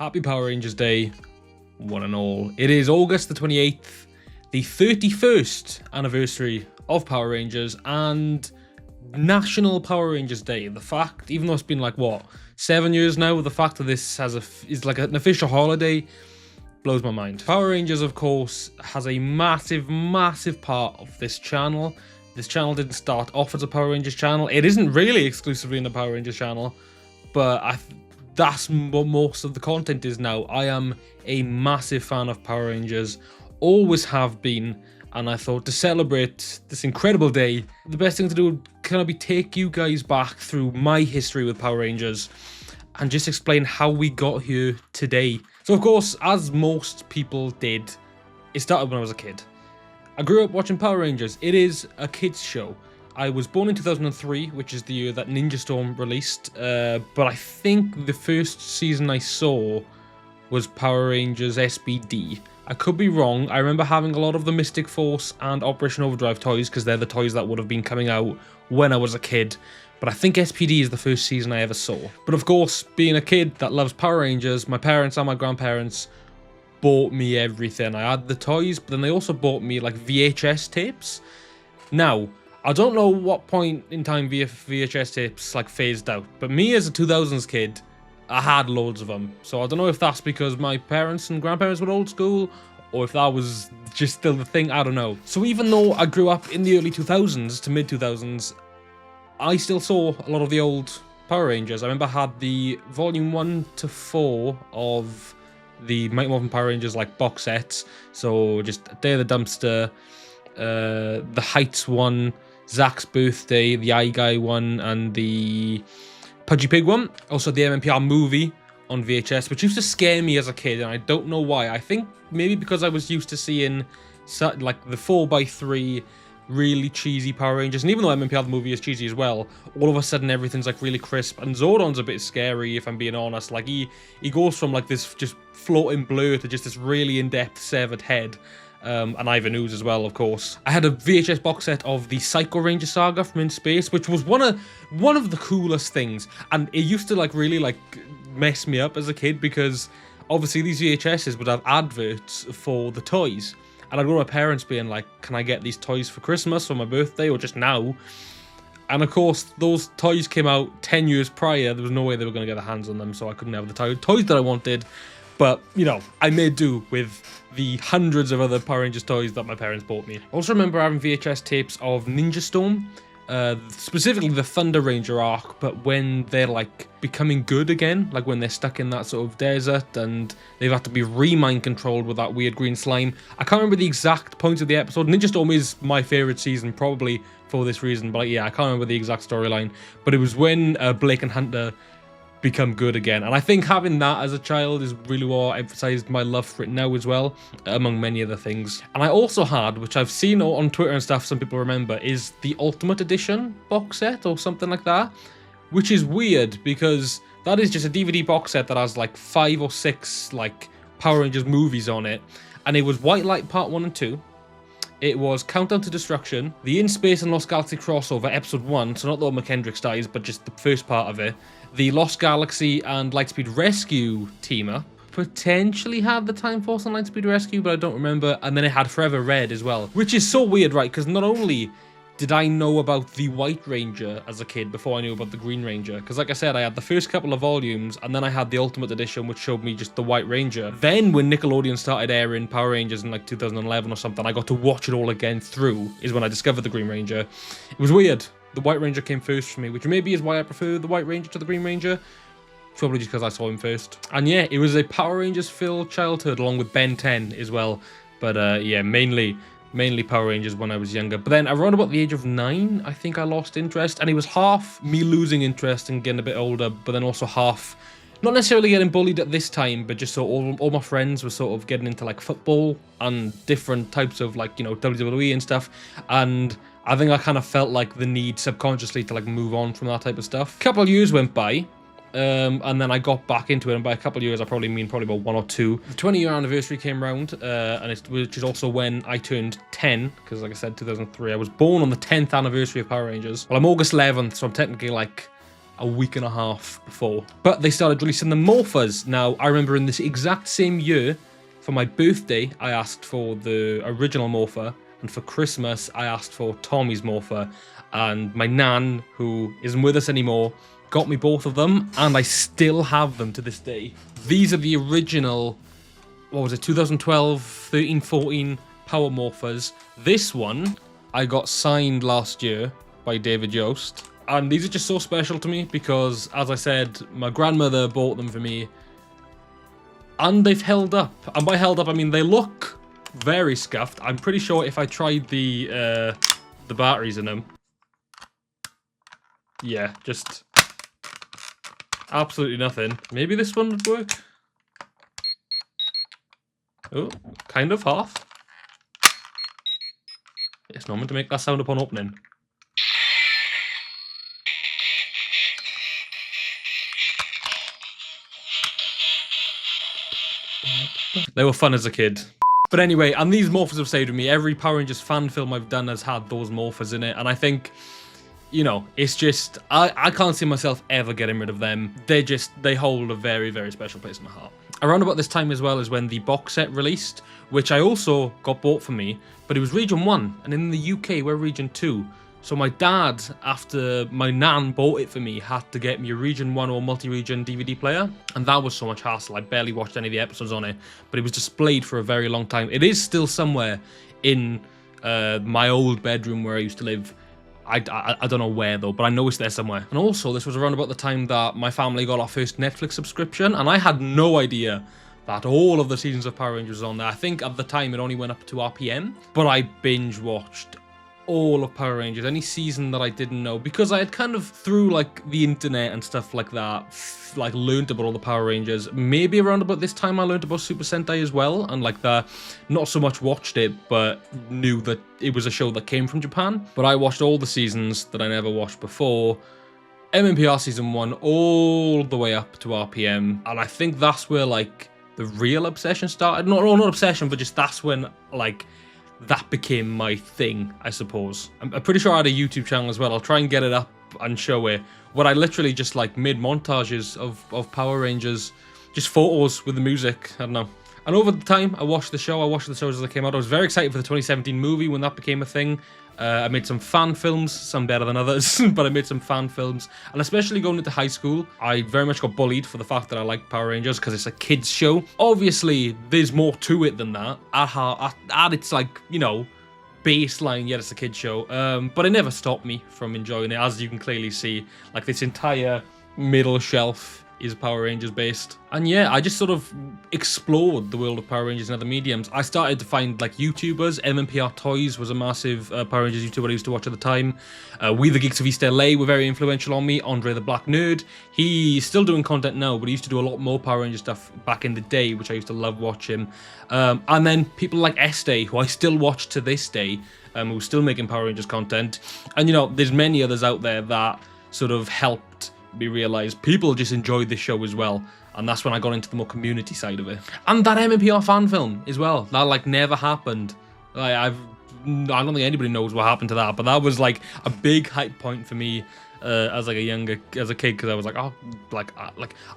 Happy Power Rangers Day, one and all. It is August the 28th, the 31st anniversary of Power Rangers and National Power Rangers Day. The fact, even though it's been like, what, 7 years now, the fact that this is like an official holiday blows my mind. Power Rangers, of course, has a massive part of this channel. This channel didn't start off as a Power Rangers channel. It isn't really exclusively in the Power Rangers channel, but that's what most of the content is now. I am a massive fan of Power Rangers, always have been, and I thought to celebrate this incredible day, the best thing to do would kind of be take you guys back through my history with Power Rangers and just explain how we got here today. So of course, as most people did, it started when I was a kid. I grew up watching Power Rangers. It is a kids show. I was born in 2003, which is the year that Ninja Storm released, but I think the first season I saw was Power Rangers SPD. I could be wrong. I remember having a lot of the Mystic Force and Operation Overdrive toys because they're the toys that would have been coming out when I was a kid, but I think SPD is the first season I ever saw. But of course, being a kid that loves Power Rangers, my parents and my grandparents bought me everything. I had the toys, but then they also bought me like VHS tapes. Now, I don't know what point in time VHS tapes like phased out, but me as a 2000s kid, I had loads of them. So I don't know if that's because my parents and grandparents were old school, or if that was just still the thing, I don't know. So even though I grew up in the early 2000s to mid 2000s, I still saw a lot of the old Power Rangers. I remember I had the volume 1 to 4 of the Mighty Morphin Power Rangers like box sets. So just Day of the Dumpster, the Heights one, Zach's Birthday, the Eye Guy one, and the Pudgy Pig one. Also the MMPR movie on VHS, which used to scare me as a kid, and I don't know why. I think maybe because I was used to seeing like the 4x3 really cheesy Power Rangers, and even though MMPR the movie is cheesy as well, all of a sudden everything's like really crisp, and Zordon's a bit scary if I'm being honest. Like he goes from like this just floating blur to just this really in-depth severed head. And Ivan Ooze as well, of course. I had a VHS box set of the Psycho Ranger saga from In Space, which was one of the coolest things, and it used to like really like mess me up as a kid because obviously these VHSs would have adverts for the toys, and I'd go to my parents being like, "Can I get these toys for Christmas or my birthday or just now?" And of course, those toys came out 10 years prior. There was no way they were going to get their hands on them, so I couldn't have the toys that I wanted. But, you know, I made do with the hundreds of other Power Rangers toys that my parents bought me. I also remember having VHS tapes of Ninja Storm, specifically the Thunder Ranger arc, but when they're, like, becoming good again, like when they're stuck in that sort of desert and they've had to be re-mind controlled with that weird green slime. I can't remember the exact point of the episode. Ninja Storm is my favourite season, probably for this reason, but yeah, I can't remember the exact storyline. But it was when Blake and Hunter become good again, and I think having that as a child is really what emphasized my love for it now as well, among many other things. And I also had, which I've seen on Twitter and stuff, some people remember, is the Ultimate Edition box set or something like that, which is weird because that is just a DVD box set that has like 5 or 6 like Power Rangers movies on it, and it was White Light Part 1 and 2. It was Countdown to Destruction, the In Space and Lost Galaxy crossover, Episode 1, so not the one McKendricks dies, but just the first part of it. The Lost Galaxy and Lightspeed Rescue team-up. Potentially had the Time Force and Lightspeed Rescue, but I don't remember. And then it had Forever Red as well, which is so weird, right? Because not only did I know about the White Ranger as a kid before I knew about the Green Ranger, because like I said, I had the first couple of volumes, and then I had the Ultimate Edition, which showed me just the White Ranger. Then when Nickelodeon started airing Power Rangers in like 2011 or something, I got to watch it all again through, is when I discovered the Green Ranger. It was weird. The White Ranger came first for me, which maybe is why I prefer the White Ranger to the Green Ranger. Probably just because I saw him first. And yeah, it was a Power Rangers-filled childhood, along with Ben 10 as well. But yeah, mainly Power Rangers when I was younger. But then around about the age of 9, I think I lost interest. And it was half me losing interest and getting a bit older, but then also half not necessarily getting bullied at this time, but just so all my friends were sort of getting into like football and different types of like, you know, WWE and stuff. And I think I kind of felt like the need subconsciously to like move on from that type of stuff. A couple of years went by, and then I got back into it, and by a couple of years I probably mean probably about 1 or 2. The 20-year anniversary came around, which is also when I turned 10, because like I said, 2003, I was born on the 10th anniversary of Power Rangers. Well, I'm August 11th, so I'm technically like a week and a half before. But they started releasing the Morphers. Now, I remember in this exact same year, for my birthday, I asked for the original Morpher, and for Christmas, I asked for Tommy's Morpher. And my nan, who isn't with us anymore, got me both of them, and I still have them to this day. These are the original, what was it, 2012, 13, 14 Power Morphers. This one I got signed last year by David Yost. And these are just so special to me because, as I said, my grandmother bought them for me. And they've held up. And by held up, I mean they look very scuffed. I'm pretty sure if I tried the batteries in them, yeah, just absolutely nothing. Maybe this one would work. Oh, kind of half. It's not meant to make that sound upon opening. They were fun as a kid. But anyway, and these morphers have stayed with me. Every Power Rangers fan film I've done has had those morphers in it. And I think, you know, it's just, I can't see myself ever getting rid of them. They hold a very, very special place in my heart. Around about this time as well is when the box set released, which I also got bought for me, but it was Region 1, and in the UK we're Region 2. So my dad, after my nan bought it for me, had to get me a Region 1 or multi-region DVD player, and that was so much hassle. I barely watched any of the episodes on it, but it was displayed for a very long time. It is still somewhere in my old bedroom where I used to live. I don't know where though, but I know it's there somewhere. And also, this was around about the time that my family got our first Netflix subscription, and I had no idea that all of the seasons of Power Rangers was on there. I think at the time it only went up to RPM, but I binge watched all of Power Rangers, any season that I didn't know, because I had kind of, through like the internet and stuff like that, like learned about all the Power Rangers. Maybe around about this time I learned about Super Sentai as well, and like that, not so much watched it, but knew that it was a show that came from Japan. But I watched all the seasons that I never watched before, MMPR season 1 all the way up to RPM, and I think that's where like the real obsession started. Not obsession, but just that's when like that became my thing, I suppose. I'm pretty sure I had a YouTube channel as well. I'll try and get it up and show it, where I literally just like made montages of Power Rangers, just photos with the music, I don't know. And over the time I watched the shows as they came out. I was very excited for the 2017 movie when that became a thing. I made some fan films, some better than others, but I made some fan films. And especially going into high school, I very much got bullied for the fact that I liked Power Rangers because it's a kids show. Obviously, there's more to it than that. At its like, you know, baseline, yeah, it's a kids show. But it never stopped me from enjoying it. As you can clearly see, like this entire middle shelf is Power Rangers based. And yeah, I just sort of explored the world of Power Rangers in other mediums. I started to find like YouTubers. MMPR Toys was a massive Power Rangers YouTuber I used to watch at the time. We the Geeks of East LA were very influential on me. Andre the Black Nerd. He's still doing content now, but he used to do a lot more Power Rangers stuff back in the day, which I used to love watching. And then people like Estee, who I still watch to this day, who's still making Power Rangers content. And you know, there's many others out there that sort of helped me realize people just enjoyed this show as well, and that's when I got into the more community side of it. And that MMPR fan film as well, that like never happened. Like I don't think anybody knows what happened to that, but that was like a big hype point for me as a kid, because I was like, oh, like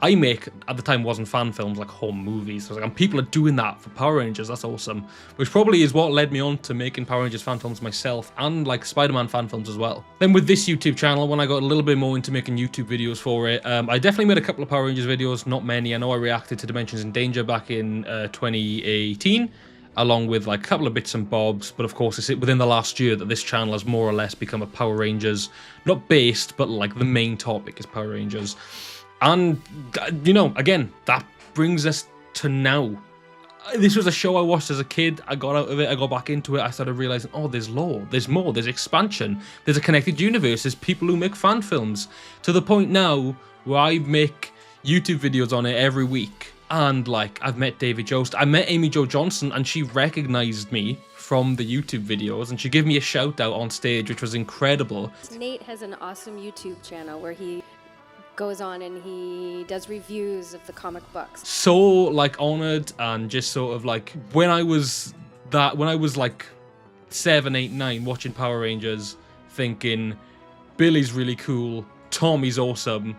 I make, at the time wasn't fan films, like home movies. I was like, and people are doing that for Power Rangers, that's awesome. Which probably is what led me on to making Power Rangers fan films myself, and like Spider-Man fan films as well. Then with this YouTube channel, when I got a little bit more into making YouTube videos for it, I definitely made a couple of Power Rangers videos, not many. I know I reacted to Dimensions in Danger back in 2018. Along with like a couple of bits and bobs, but of course it's within the last year that this channel has more or less become a Power Rangers, not based, but like the main topic is Power Rangers. And you know, again, that brings us to now. This was a show I watched as a kid. I got out of it, I got back into it, I started realizing, oh, there's lore, there's more, there's expansion, there's a connected universe, there's people who make fan films, to the point now where I make YouTube videos on it every week. And like, I've met David Yost, I met Amy Jo Johnson, and she recognized me from the YouTube videos, and she gave me a shout out on stage, which was incredible. Nate has an awesome YouTube channel where he goes on and he does reviews of the comic books. So like honored, and just sort of like, when I was like 7, 8, 9 watching Power Rangers, thinking Billy's really cool, Tommy's awesome.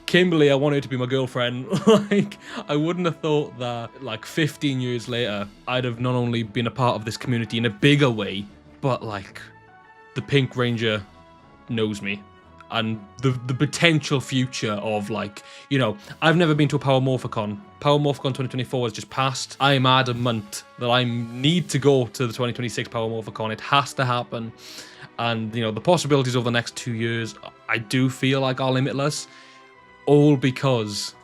Kimberly, I want her to be my girlfriend. Like, I wouldn't have thought that, like, 15 years later, I'd have not only been a part of this community in a bigger way, but, like, the Pink Ranger knows me. And the potential future of, like, you know, I've never been to a Power Morphicon. Power Morphicon 2024 has just passed. I am adamant that I need to go to the 2026 Power Morphicon. It has to happen. And, you know, the possibilities over the next 2 years, I do feel like are limitless. All because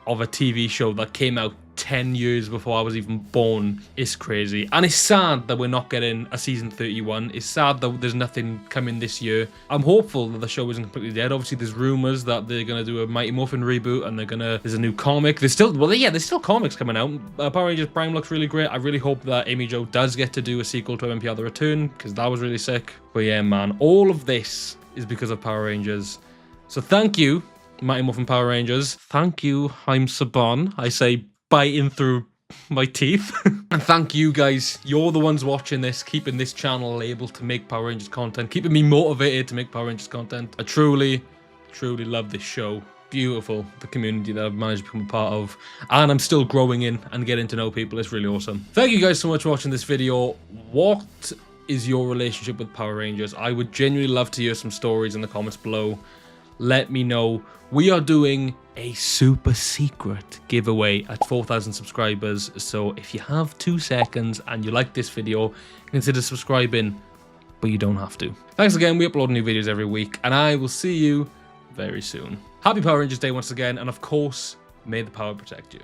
of a TV show that came out 10 years before I was even born. It's crazy. And it's sad that we're not getting a season 31. It's sad that there's nothing coming this year. I'm hopeful that the show isn't completely dead. Obviously, there's rumors that they're going to do a Mighty Morphin reboot and there's a new comic. There's still comics coming out. Power Rangers Prime looks really great. I really hope that Amy Jo does get to do a sequel to MMPR The Return, because that was really sick. But yeah, man, all of this is because of Power Rangers. So thank you, Mighty Morphin Power Rangers. Thank you, I'm Saban. I say biting through my teeth. And thank you guys. You're the ones watching this, keeping this channel able to make Power Rangers content, keeping me motivated to make Power Rangers content. I truly, truly love this show. Beautiful, the community that I've managed to become a part of. And I'm still growing in and getting to know people. It's really awesome. Thank you guys so much for watching this video. What is your relationship with Power Rangers? I would genuinely love to hear some stories in the comments below. Let me know. We are doing a super secret giveaway at 4,000 subscribers. So if you have 2 seconds and you like this video, consider subscribing, but you don't have to. Thanks again. We upload new videos every week, and I will see you very soon. Happy Power Rangers Day once again, and of course, may the power protect you.